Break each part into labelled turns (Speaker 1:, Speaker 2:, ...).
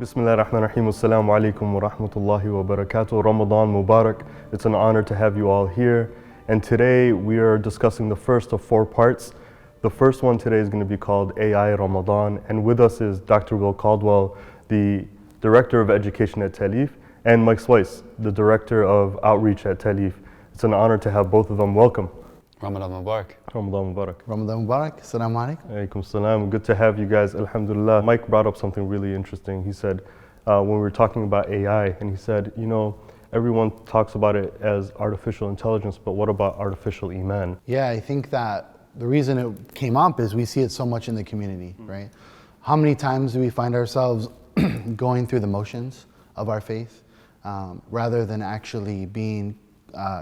Speaker 1: Bismillah ar-Rahman ar-Rahim. Assalamu alaikum wa rahmatullahi wa barakatuh. Ramadan Mubarak. It's an honor to have you all here. And today we are discussing the first of 4 parts. The first one today is going to be called AI Ramadan. And with us is Dr. Will Caldwell, the Director of Education at Talif, and Mike Swies, the Director of Outreach at Talif. It's an honor to have both of them. Welcome.
Speaker 2: Ramadan Mubarak.
Speaker 1: Ramadan Mubarak.
Speaker 3: Ramadan Mubarak. Assalamu alaikum.
Speaker 1: Alaikum salam. Good to have you guys. Alhamdulillah. Mike brought up something really interesting. He said, when we were talking about AI, and he said, everyone talks about it as artificial intelligence, but what about artificial Iman?
Speaker 3: Yeah, I think that the reason it came up is we see it so much in the community, right? How many times do we find ourselves going through the motions of our faith rather than actually being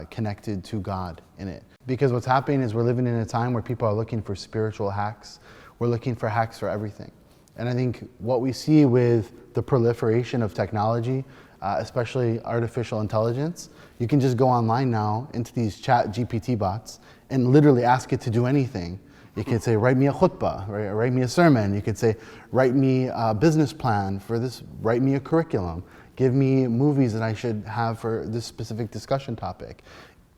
Speaker 3: connected to God in it? Because what's happening is we're living in a time where people are looking for spiritual hacks. We're looking for hacks for everything. And I think what we see with the proliferation of technology, especially artificial intelligence, you can just go online now into these chat GPT bots and literally ask it to do anything. You could say, write me a khutbah, write me a sermon. You could say, write me a business plan for this, write me a curriculum. Give me movies that I should have for this specific discussion topic.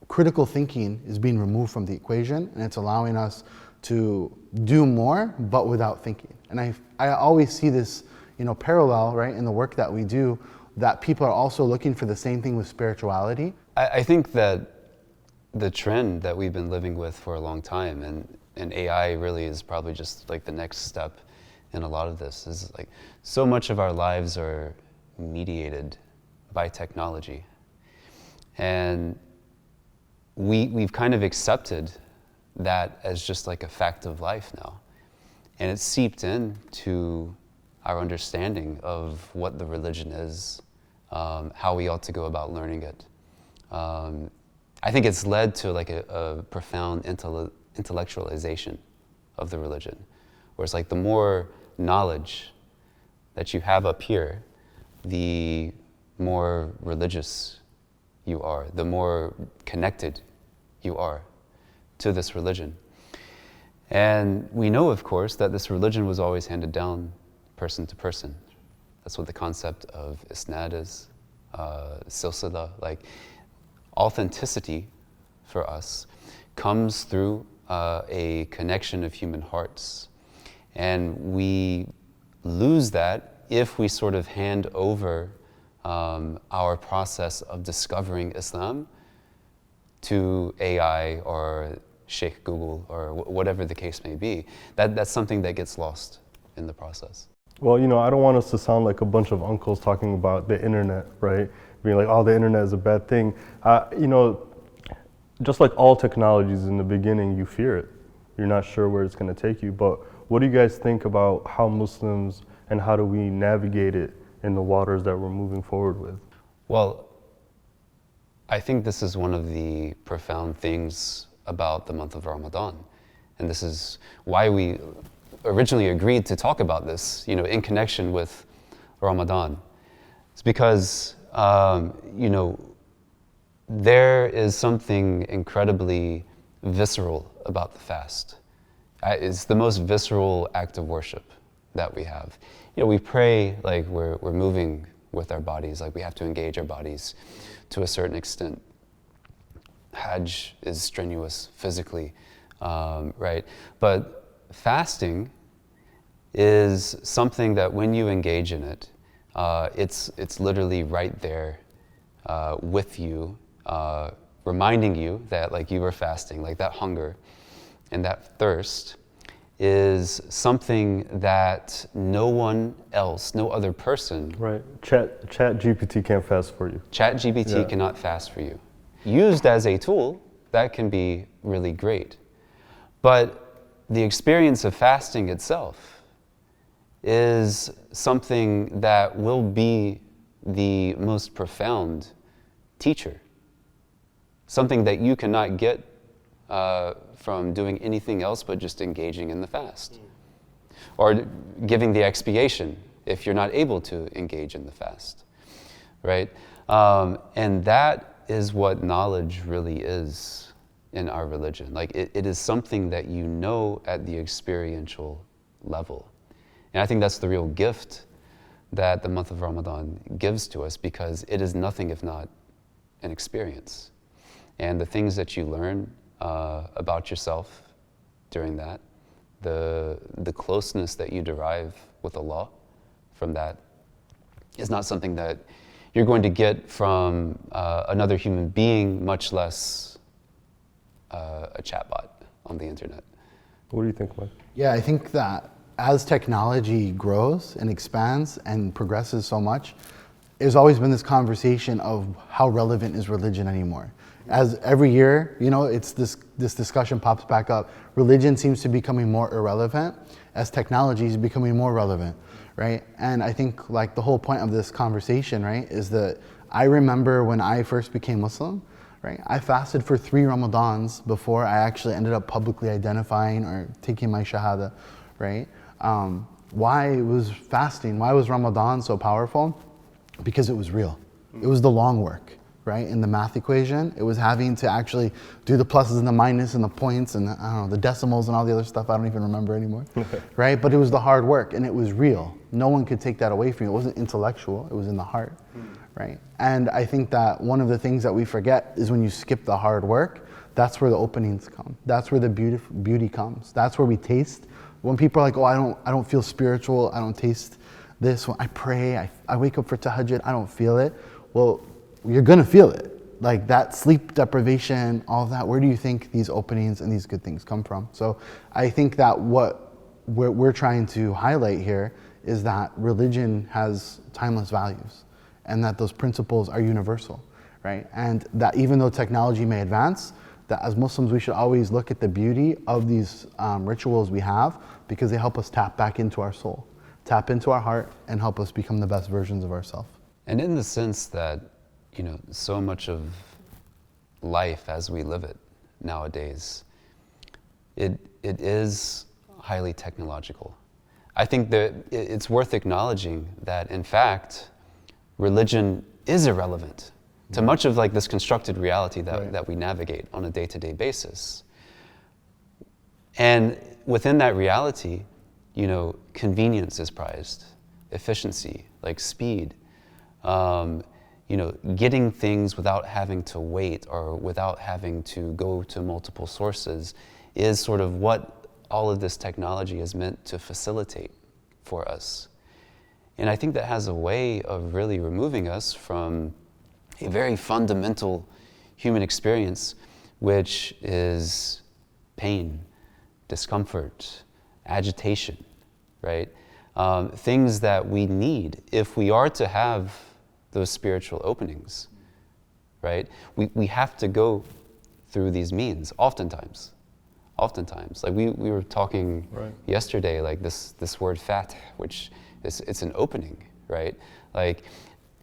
Speaker 3: Critical thinking is being removed from the equation, and it's allowing us to do more, but without thinking. And I always see this, parallel, right, in the work that we do, that people are also looking for the same thing with spirituality.
Speaker 2: I think that the trend that we've been living with for a long time, and AI really is probably just like the next step in a lot of this, is like so much of our lives are mediated by technology. And we've kind of accepted that as just like a fact of life now. And it's seeped into our understanding of what the religion is, how we ought to go about learning it. I think it's led to like a profound intellectualization of the religion, where it's like the more knowledge that you have up here, the more religious you are, the more connected you are to this religion. And we know, of course, that this religion was always handed down person to person. That's what the concept of isnad is, silsila, like authenticity for us comes through a connection of human hearts. And we lose that if we sort of hand over our process of discovering Islam to AI or Sheikh Google or whatever the case may be. That's something that gets lost in the process.
Speaker 1: Well, I don't want us to sound like a bunch of uncles talking about the internet, right? Being like, oh, the internet is a bad thing. Just like all technologies in the beginning, you fear it. You're not sure where it's going to take you. But what do you guys think about how Muslims and how do we navigate it in the waters that we're moving forward with?
Speaker 2: Well, I think this is one of the profound things about the month of Ramadan. And this is why we originally agreed to talk about this, in connection with Ramadan. It's because, there is something incredibly visceral about the fast. It's the most visceral act of worship that we have. We pray like we're moving with our bodies, like we have to engage our bodies to a certain extent. Hajj is strenuous physically, right? But fasting is something that when you engage in it, it's literally right there with you, reminding you that like you were fasting, like that hunger and that thirst is something that no one else, no other person.
Speaker 1: Right. Chat GPT can't fast for you.
Speaker 2: Chat GPT cannot fast for you. Used as a tool, that can be really great. But the experience of fasting itself is something that will be the most profound teacher. Something that you cannot get from doing anything else but just engaging in the fast. Or giving the expiation if you're not able to engage in the fast, right? And that is what knowledge really is in our religion. Like it is something that you know at the experiential level. And I think that's the real gift that the month of Ramadan gives to us, because it is nothing if not an experience. And the things that you learn about yourself during that, the closeness that you derive with Allah from that, is not something that you're going to get from another human being, much less a chatbot on the internet.
Speaker 1: What do you think, Mike?
Speaker 3: Yeah, I think that as technology grows and expands and progresses so much, there's always been this conversation of how relevant is religion anymore. As every year, it's this discussion pops back up. Religion seems to be becoming more irrelevant as technology is becoming more relevant, right? And I think like the whole point of this conversation, right, is that I remember when I first became Muslim, right? I fasted for 3 Ramadans before I actually ended up publicly identifying or taking my shahada, right? Why was fasting, why was Ramadan so powerful? Because it was real. It was the long work, right? In the math equation, it was having to actually do the pluses and the minus and the points and the decimals and all the other stuff I don't even remember anymore, right? But it was the hard work and it was real. No one could take that away from you. It wasn't intellectual, it was in the heart, right? And I think that one of the things that we forget is when you skip the hard work, that's where the openings come. That's where the beauty comes. That's where we taste. When people are like, oh, I don't feel spiritual, I don't taste this. When I pray, I wake up for tahajjud, I don't feel it. Well, you're gonna feel it. Like that sleep deprivation, all of that, where do you think these openings and these good things come from? So I think that what we're trying to highlight here is that religion has timeless values and that those principles are universal, right? And that even though technology may advance, that as Muslims we should always look at the beauty of these rituals we have, because they help us tap back into our soul, tap into our heart, and help us become the best versions of ourselves.
Speaker 2: And in the sense that, so much of life as we live it nowadays, it is highly technological. I think that it's worth acknowledging that, in fact, religion is irrelevant to much of like this constructed reality that we navigate on a day-to-day basis. And within that reality, convenience is prized, efficiency, like speed, getting things without having to wait or without having to go to multiple sources is sort of what all of this technology is meant to facilitate for us. And I think that has a way of really removing us from a very fundamental human experience, which is pain, discomfort, agitation, right? Things that we need if we are to have those spiritual openings, right? We have to go through these means, oftentimes. Like we were talking yesterday, like this word fath, which it's an opening, right? Like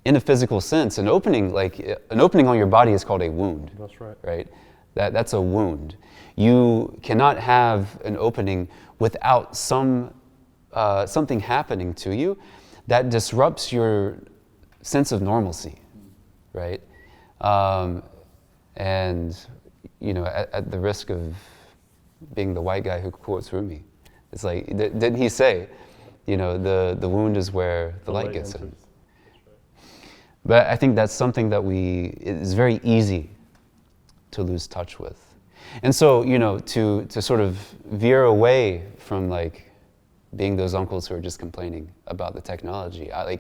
Speaker 2: in a physical sense, an opening on your body is called a wound.
Speaker 1: That's right.
Speaker 2: Right? That's a wound. You cannot have an opening without something happening to you that disrupts your sense of normalcy, right? And at the risk of being the white guy who quotes Rumi, it's like, didn't he say, the wound is where the light gets in. But I think that's something that it's very easy to lose touch with. And so, to sort of veer away from like being those uncles who are just complaining about the technology. I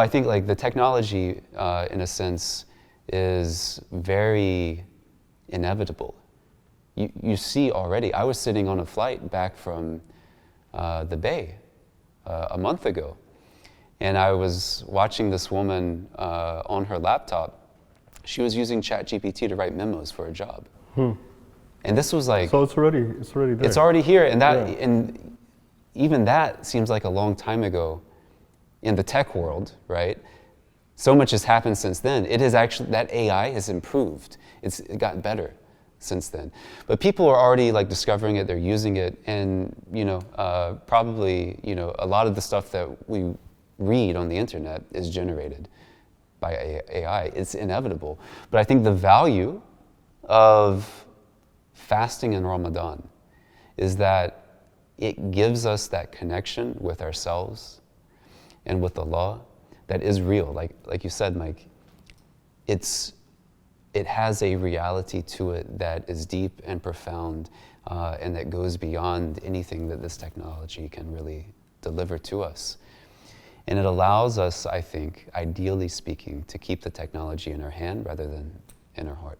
Speaker 2: think like the technology, in a sense, is very inevitable. You see already, I was sitting on a flight back from the Bay a month ago, and I was watching this woman on her laptop. She was using ChatGPT to write memos for a job. And this was like...
Speaker 1: So it's already there.
Speaker 2: It's already here, and even that seems like a long time ago in the tech world, right? So much has happened since then. It has actually, that AI has improved. It got better since then. But people are already like discovering it, they're using it, and probably, a lot of the stuff that we read on the internet is generated by AI. It's inevitable. But I think the value of fasting in Ramadan is that it gives us that connection with ourselves. and with the law that is real. Like you said, Mike, it has a reality to it that is deep and profound, and that goes beyond anything that this technology can really deliver to us. And it allows us, I think, ideally speaking, to keep the technology in our hand rather than in our heart.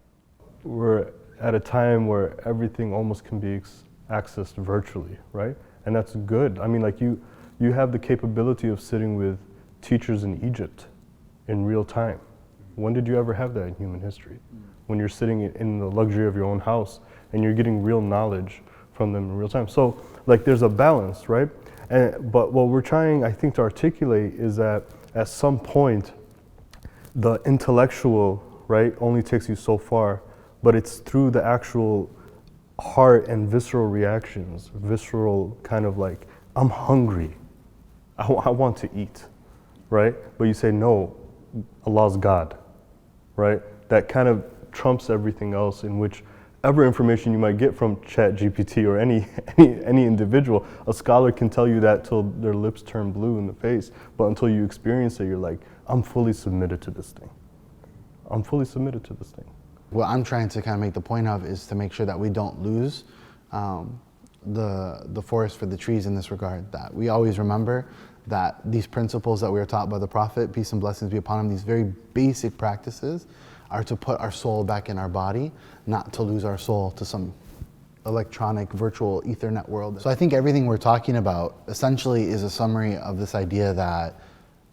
Speaker 1: We're at a time where everything almost can be accessed virtually, right? And that's good. I mean, like you have the capability of sitting with teachers in Egypt in real time. When did you ever have that in human history? When you're sitting in the luxury of your own house and you're getting real knowledge from them in real time. So like there's a balance, right? But what we're trying, I think, to articulate is that at some point, the intellectual, right, only takes you so far, but it's through the actual heart and visceral reactions, visceral kind of like, I'm hungry, I want to eat, right? But you say, no, Allah's God, right? That kind of trumps everything else, in which ever information you might get from ChatGPT or any individual, a scholar can tell you that till their lips turn blue in the face, but until you experience it, you're like, I'm fully submitted to this thing. I'm fully submitted to this thing.
Speaker 3: What I'm trying to kind of make the point of is to make sure that we don't lose the forest for the trees in this regard, that we always remember that these principles that we were taught by the Prophet, peace and blessings be upon him, these very basic practices are to put our soul back in our body, not to lose our soul to some electronic, virtual Ethernet world. So I think everything we're talking about essentially is a summary of this idea that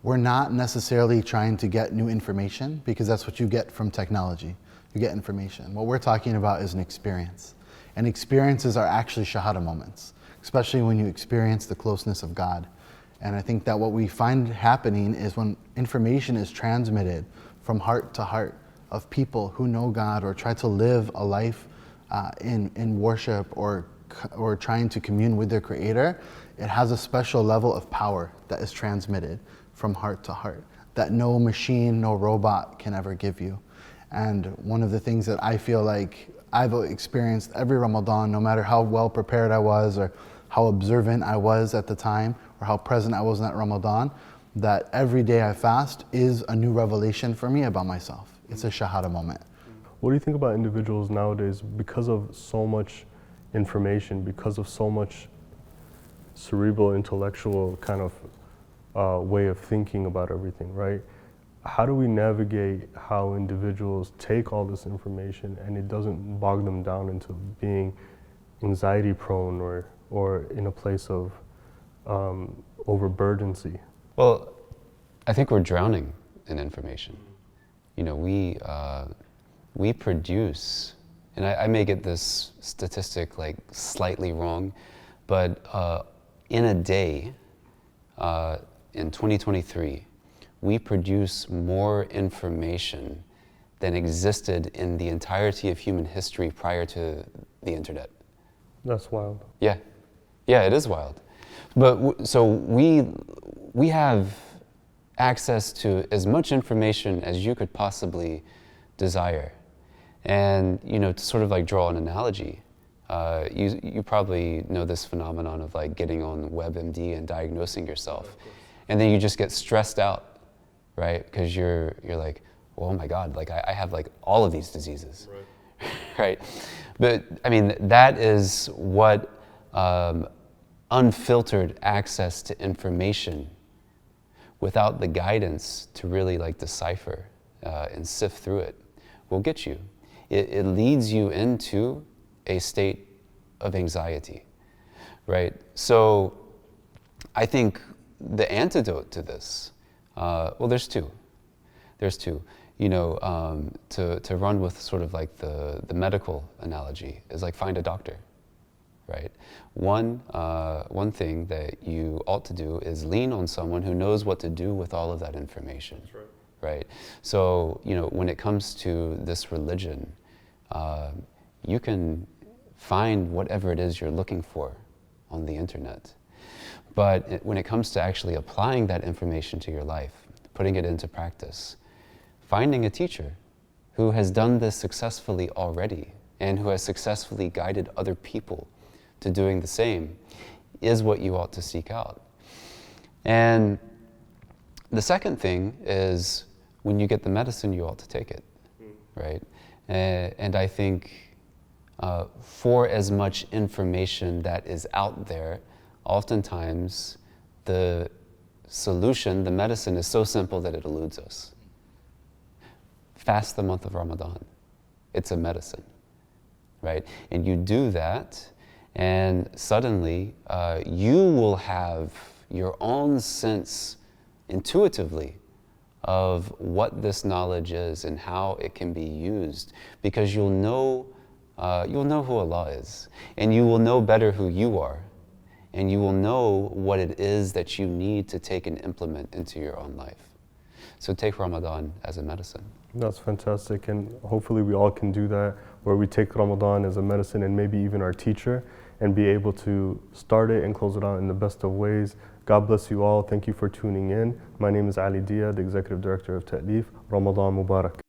Speaker 3: we're not necessarily trying to get new information, because that's what you get from technology. You get information. What we're talking about is an experience. And experiences are actually shahada moments, especially when you experience the closeness of God. And I think that what we find happening is when information is transmitted from heart to heart of people who know God or try to live a life in worship or trying to commune with their Creator, it has a special level of power that is transmitted from heart to heart that no machine, no robot can ever give you. And one of the things that I feel like I've experienced every Ramadan, no matter how well prepared I was or how observant I was at the time or how present I was in that Ramadan, that every day I fast is a new revelation for me about myself. It's a shahada moment.
Speaker 1: What do you think about individuals nowadays, because of so much information, because of so much cerebral, intellectual kind of way of thinking about everything, right? How do we navigate how individuals take all this information and it doesn't bog them down into being anxiety prone or in a place of overburdency?
Speaker 2: Well, I think we're drowning in information. You know, we produce, and I may get this statistic like slightly wrong, but in a day, in 2023, we produce more information than existed in the entirety of human history prior to the internet.
Speaker 1: That's wild.
Speaker 2: Yeah, it is wild. But so we have access to as much information as you could possibly desire. And, you know, to sort of like draw an analogy, you probably know this phenomenon of like getting on WebMD and diagnosing yourself. And then you just get stressed out, right? Because you're like, well, oh my God, like I have like all of these diseases, right? But I mean, that is what unfiltered access to information without the guidance to really like decipher and sift through it will get you. It leads you into a state of anxiety, right? So I think the antidote to this, well, there's two. You know, to run with sort of like the medical analogy is like find a doctor, right? One thing that you ought to do is lean on someone who knows what to do with all of that information. That's right. Right? So, you know, when it comes to this religion, you can find whatever it is you're looking for on the internet. But when it comes to actually applying that information to your life, putting it into practice, finding a teacher who has done this successfully already and who has successfully guided other people to doing the same is what you ought to seek out. And The second thing is when you get the medicine, you ought to take it, right? And I think for as much information that is out there, oftentimes the solution, the medicine, is so simple that it eludes us. Fast the month of Ramadan. It's a medicine, right? And you do that, and suddenly you will have your own sense intuitively of what this knowledge is and how it can be used, because you'll know who Allah is, and you will know better who you are, and you will know what it is that you need to take and implement into your own life. So take Ramadan as a medicine.
Speaker 1: That's fantastic, and hopefully we all can do that, where we take Ramadan as a medicine and maybe even our teacher, and be able to start it and close it out in the best of ways. God bless you all. Thank you for tuning in. My name is Ali Dia, the Executive Director of Ta'leef. Ramadan Mubarak.